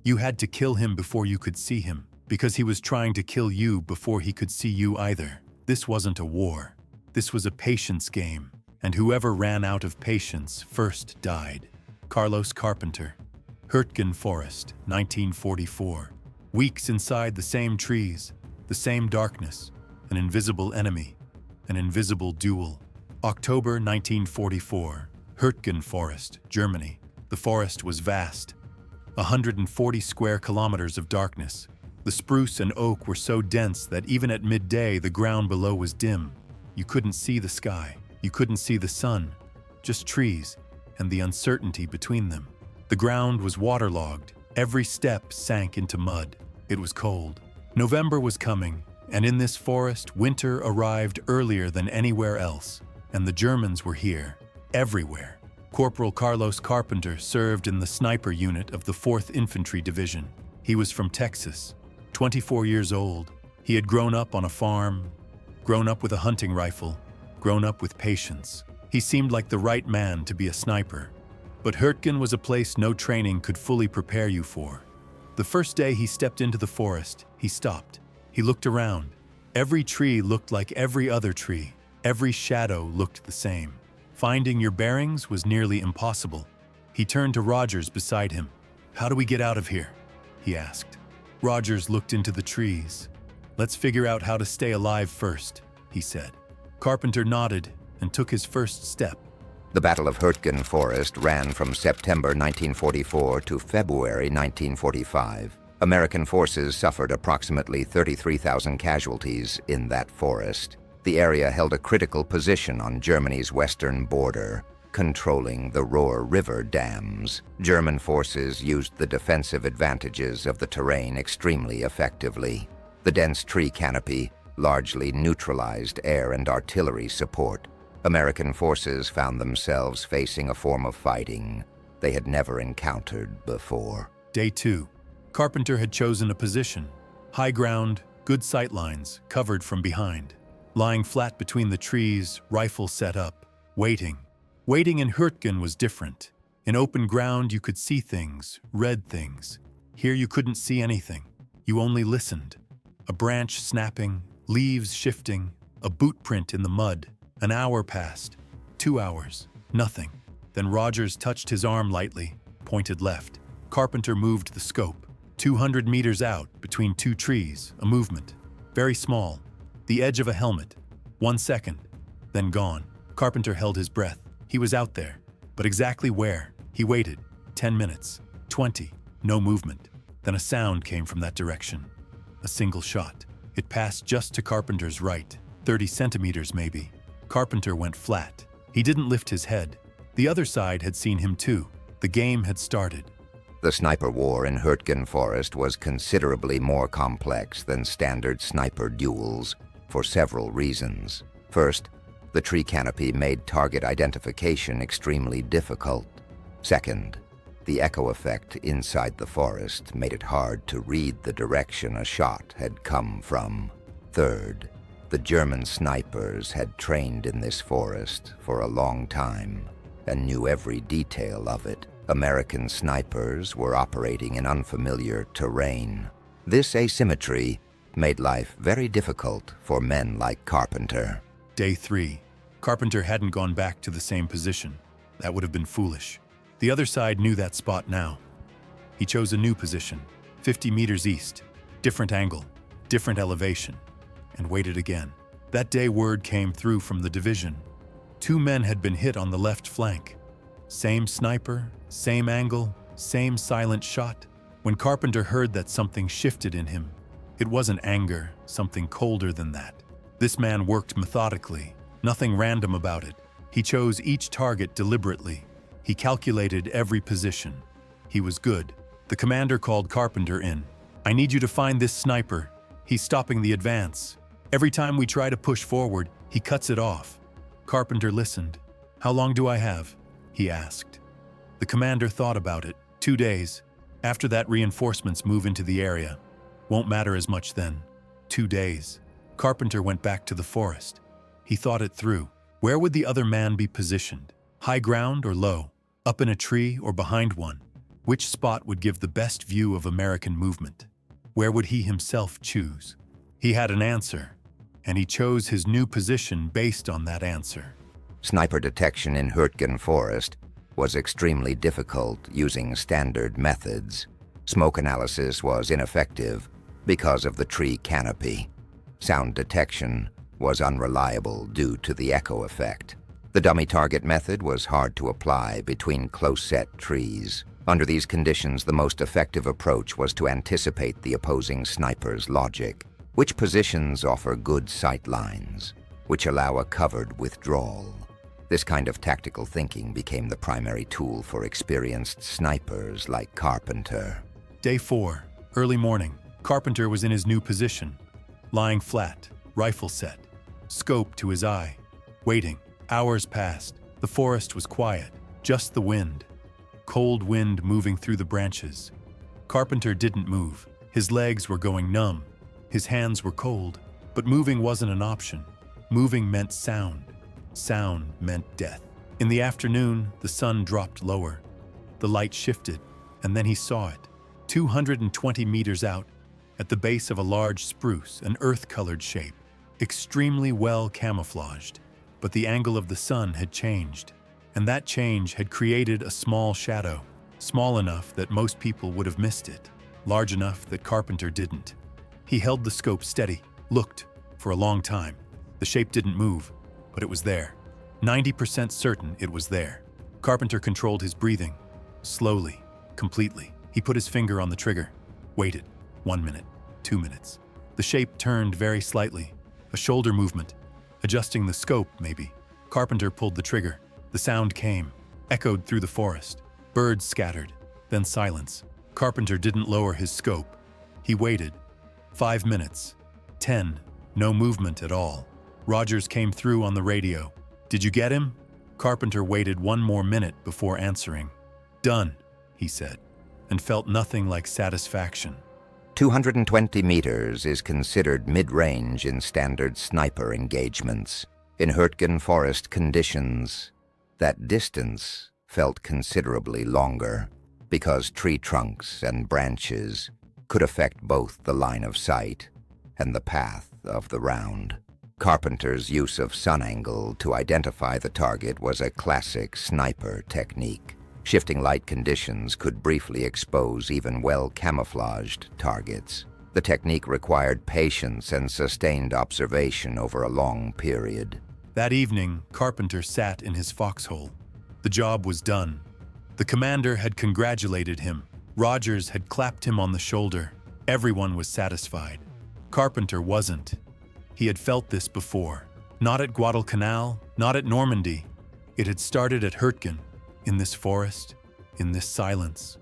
You had to kill him before you could see him, because he was trying to kill you before he could see you either. This wasn't a war. This was a patience game, and whoever ran out of patience first died. Carlos Carpenter. Hürtgen Forest, 1944. Weeks inside the same trees, the same darkness, an invisible enemy, an invisible duel. October 1944. Hürtgen Forest, Germany. The forest was vast. 140 square kilometers of darkness. The spruce and oak were so dense that even at midday the ground below was dim. You couldn't see the sky. You couldn't see the sun. Just trees and the uncertainty between them. The ground was waterlogged. Every step sank into mud. It was cold. November was coming, and in this forest, winter arrived earlier than anywhere else. And the Germans were here, everywhere. Corporal Carlos Carpenter served in the sniper unit of the 4th Infantry Division. He was from Texas, 24 years old. He had grown up on a farm, grown up with a hunting rifle, grown up with patience. He seemed like the right man to be a sniper. But Hürtgen was a place no training could fully prepare you for. The first day he stepped into the forest, he stopped. He looked around. Every tree looked like every other tree. Every shadow looked the same. Finding your bearings was nearly impossible. He turned to Rogers beside him. "How do we get out of here?" he asked. Rogers looked into the trees. "Let's figure out how to stay alive first," he said. Carpenter nodded and took his first step. The Battle of Hürtgen Forest ran from September 1944 to February 1945. American forces suffered approximately 33,000 casualties in that forest. The area held a critical position on Germany's western border, controlling the Ruhr River dams. German forces used the defensive advantages of the terrain extremely effectively. The dense tree canopy largely neutralized air and artillery support. American forces found themselves facing a form of fighting they had never encountered before. Day 2. Carpenter had chosen a position. High ground, good sightlines, covered from behind. Lying flat between the trees, rifle set up, waiting. Waiting in Hürtgen was different. In open ground you could see things, read things. Here you couldn't see anything. You only listened. A branch snapping, leaves shifting, a boot print in the mud. An hour passed. 2 hours. Nothing. Then Rogers touched his arm lightly, pointed left. Carpenter moved the scope. 200 meters out, between two trees, a movement. Very small. The edge of a helmet. 1 second. Then gone. Carpenter held his breath. He was out there. But exactly where? He waited. 10 minutes. 20. No movement. Then a sound came from that direction. A single shot. It passed just to Carpenter's right. 30 centimeters maybe. Carpenter went flat. He didn't lift his head. The other side had seen him too. The game had started. The sniper war in Hürtgen Forest was considerably more complex than standard sniper duels for several reasons. First, the tree canopy made target identification extremely difficult. Second, the echo effect inside the forest made it hard to read the direction a shot had come from. Third, the German snipers had trained in this forest for a long time and knew every detail of it. American snipers were operating in unfamiliar terrain. This asymmetry made life very difficult for men like Carpenter. Day 3. Carpenter hadn't gone back to the same position. That would have been foolish. The other side knew that spot now. He chose a new position, 50 meters east, different angle, different elevation, and waited again. That day word came through from the division. 2 men had been hit on the left flank. Same sniper, same angle, same silent shot. When Carpenter heard that, something shifted in him. It wasn't anger, something colder than that. This man worked methodically, nothing random about it. He chose each target deliberately. He calculated every position. He was good. The commander called Carpenter in. "I need you to find this sniper. He's stopping the advance. Every time we try to push forward, he cuts it off." Carpenter listened. "How long do I have?" he asked. The commander thought about it. 2 days. After that, reinforcements move into the area. Won't matter as much then. 2 days. Carpenter went back to the forest. He thought it through. Where would the other man be positioned? High ground or low? Up in a tree or behind one? Which spot would give the best view of American movement? Where would he himself choose? He had an answer, and he chose his new position based on that answer. Sniper detection in Hürtgen Forest was extremely difficult using standard methods. Smoke analysis was ineffective because of the tree canopy. Sound detection was unreliable due to the echo effect. The dummy target method was hard to apply between close-set trees. Under these conditions, the most effective approach was to anticipate the opposing sniper's logic. Which positions offer good sight lines, which allow a covered withdrawal? This kind of tactical thinking became the primary tool for experienced snipers like Carpenter. Day 4, early morning. Carpenter was in his new position, lying flat, rifle set, scope to his eye, waiting. Hours passed. The forest was quiet, just the wind. Cold wind moving through the branches. Carpenter didn't move. His legs were going numb. His hands were cold, but moving wasn't an option. Moving meant sound. Sound meant death. In the afternoon, the sun dropped lower. The light shifted, and then he saw it. 220 meters out, at the base of a large spruce, an earth-colored shape, extremely well camouflaged. But the angle of the sun had changed, and that change had created a small shadow, small enough that most people would have missed it, large enough that Carpenter didn't. He held the scope steady, looked, for a long time. The shape didn't move, but it was there. 90% certain it was there. Carpenter controlled his breathing, slowly, completely. He put his finger on the trigger, waited. 1 minute, 2 minutes. The shape turned very slightly, a shoulder movement, adjusting the scope, maybe. Carpenter pulled the trigger. The sound came, echoed through the forest. Birds scattered, then silence. Carpenter didn't lower his scope. He waited. 5 minutes. 10. No movement at all. Rogers came through on the radio. "Did you get him?" Carpenter waited 1 more minute before answering. "Done," he said, and felt nothing like satisfaction. 220 meters is considered mid-range in standard sniper engagements. In Hürtgen Forest conditions, that distance felt considerably longer because tree trunks and branches could affect both the line of sight and the path of the round. Carpenter's use of sun angle to identify the target was a classic sniper technique. Shifting light conditions could briefly expose even well-camouflaged targets. The technique required patience and sustained observation over a long period. That evening, Carpenter sat in his foxhole. The job was done. The commander had congratulated him. Rogers had clapped him on the shoulder. Everyone was satisfied. Carpenter wasn't. He had felt this before. Not at Guadalcanal, not at Normandy. It had started at Hürtgen, in this forest, in this silence,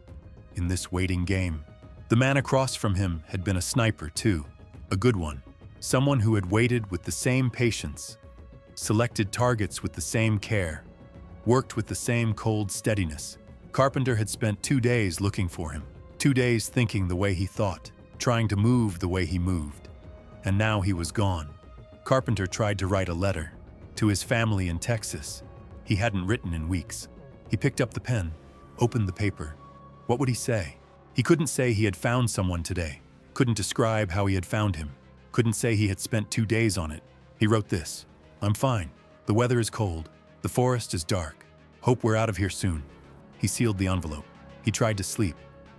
in this waiting game. The man across from him had been a sniper too, a good one. Someone who had waited with the same patience, selected targets with the same care, worked with the same cold steadiness. Carpenter had spent 2 days looking for him, 2 days thinking the way he thought, trying to move the way he moved. And now he was gone. Carpenter tried to write a letter to his family in Texas. He hadn't written in weeks. He picked up the pen, opened the paper. What would he say? He couldn't say he had found someone today, couldn't describe how he had found him, couldn't say he had spent 2 days on it. He wrote this: "I'm fine. The weather is cold. The forest is dark. Hope we're out of here soon." He sealed the envelope. He tried to sleep.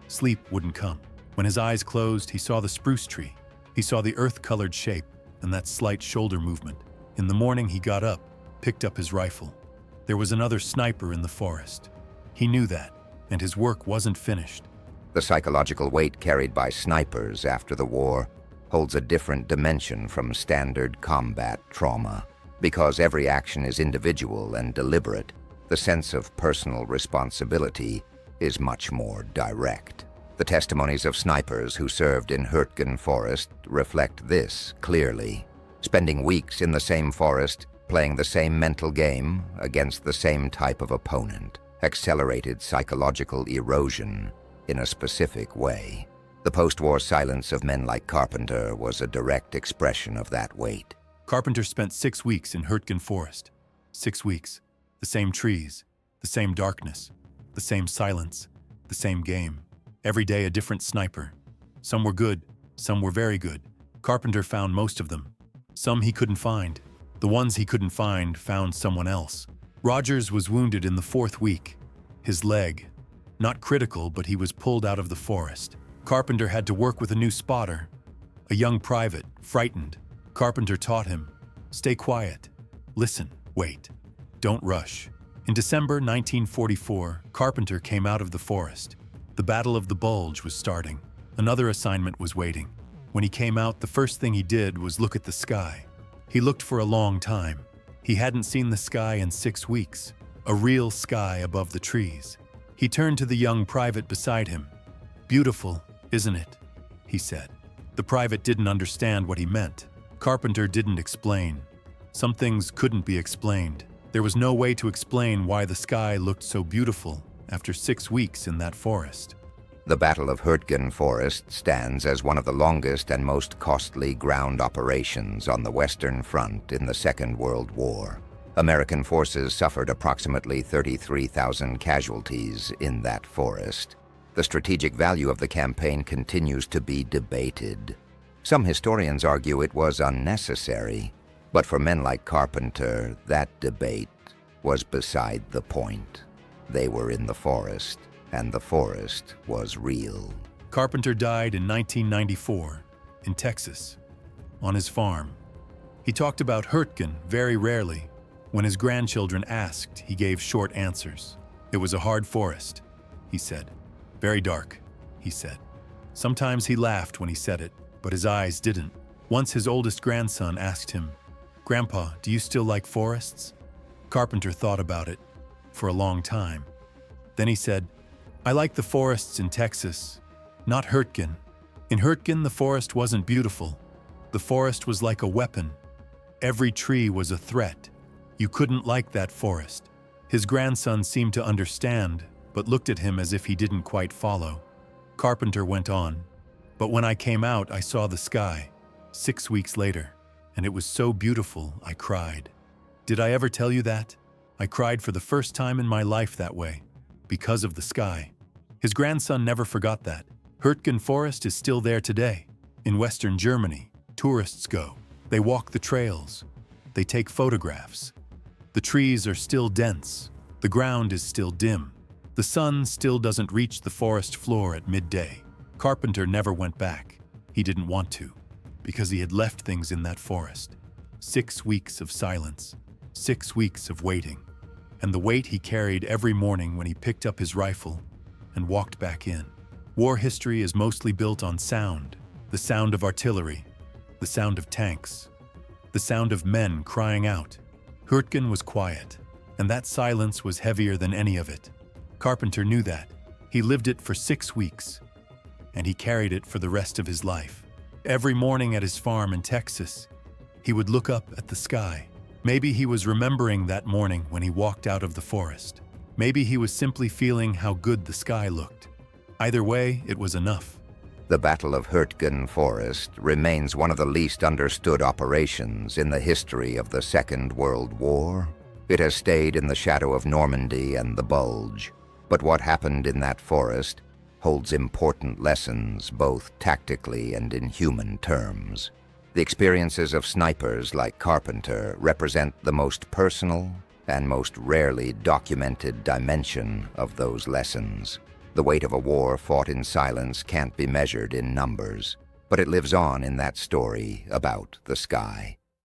Sleep wouldn't come. When his eyes closed, he saw the spruce tree. He saw the earth-colored shape and that slight shoulder movement. In the morning, he got up, picked up his rifle. There was another sniper in the forest. He knew that, and his work wasn't finished. The psychological weight carried by snipers after the war holds a different dimension from standard combat trauma. Because every action is individual and deliberate, the sense of personal responsibility is much more direct. The testimonies of snipers who served in Hürtgen Forest reflect this clearly. Spending weeks in the same forest, playing the same mental game against the same type of opponent, accelerated psychological erosion in a specific way. The post-war silence of men like Carpenter was a direct expression of that weight. Carpenter spent 6 weeks in Hürtgen Forest. 6 weeks. The same trees, the same darkness, the same silence, The same game. Every day a different sniper. Some were good, some were very good. Carpenter found most of them. Some he couldn't find. The ones he couldn't find found someone else. Rogers was wounded in the 4th week. His leg. Not critical, but he was pulled out of the forest. Carpenter had to work with a new spotter. A young private, frightened. Carpenter taught him, stay quiet, listen, wait, don't rush. In December 1944, Carpenter came out of the forest. The Battle of the Bulge was starting. Another assignment was waiting. When he came out, the first thing he did was look at the sky. He looked for a long time. He hadn't seen the sky in 6 weeks, a real sky above the trees. He turned to the young private beside him. Beautiful, isn't it? He said. The private didn't understand what he meant. Carpenter didn't explain. Some things couldn't be explained. There was no way to explain why the sky looked so beautiful after 6 weeks in that forest. The Battle of Hürtgen Forest stands as one of the longest and most costly ground operations on the Western Front in the Second World War. American forces suffered approximately 33,000 casualties in that forest. The strategic value of the campaign continues to be debated. Some historians argue it was unnecessary, but for men like Carpenter, that debate was beside the point. They were in the forest, and the forest was real. Carpenter died in 1994 in Texas, on his farm. He talked about Hürtgen very rarely. When his grandchildren asked, he gave short answers. It was a hard forest, he said. Very dark, he said. Sometimes he laughed when he said it, but his eyes didn't. Once his oldest grandson asked him, "Grandpa, do you still like forests?" Carpenter thought about it for a long time. Then he said, "I like the forests in Texas, not Hürtgen. In Hürtgen, the forest wasn't beautiful. The forest was like a weapon. Every tree was a threat. You couldn't like that forest." His grandson seemed to understand, but looked at him as if he didn't quite follow. Carpenter went on, "But when I came out, I saw the sky, 6 weeks later, and it was so beautiful, I cried. Did I ever tell you that? I cried for the first time in my life that way, because of the sky." His grandson never forgot that. Hürtgen Forest is still there today. In Western Germany, tourists go. They walk the trails. They take photographs. The trees are still dense. The ground is still dim. The sun still doesn't reach the forest floor at midday. Carpenter never went back. He didn't want to, because he had left things in that forest. 6 weeks of silence. 6 weeks of waiting. And the weight he carried every morning when he picked up his rifle and walked back in. War history is mostly built on sound. The sound of artillery. The sound of tanks. The sound of men crying out. Hürtgen was quiet, and that silence was heavier than any of it. Carpenter knew that. He lived it for 6 weeks, and he carried it for the rest of his life. Every morning at his farm in Texas, he would look up at the sky. Maybe he was remembering that morning when he walked out of the forest. Maybe he was simply feeling how good the sky looked. Either way, it was enough. The Battle of Hürtgen Forest remains one of the least understood operations in the history of the Second World War. It has stayed in the shadow of Normandy and the Bulge. But what happened in that forest holds important lessons both tactically and in human terms. The experiences of snipers like Carpenter represent the most personal and most rarely documented dimension of those lessons. The weight of a war fought in silence can't be measured in numbers, but it lives on in that story about the sky.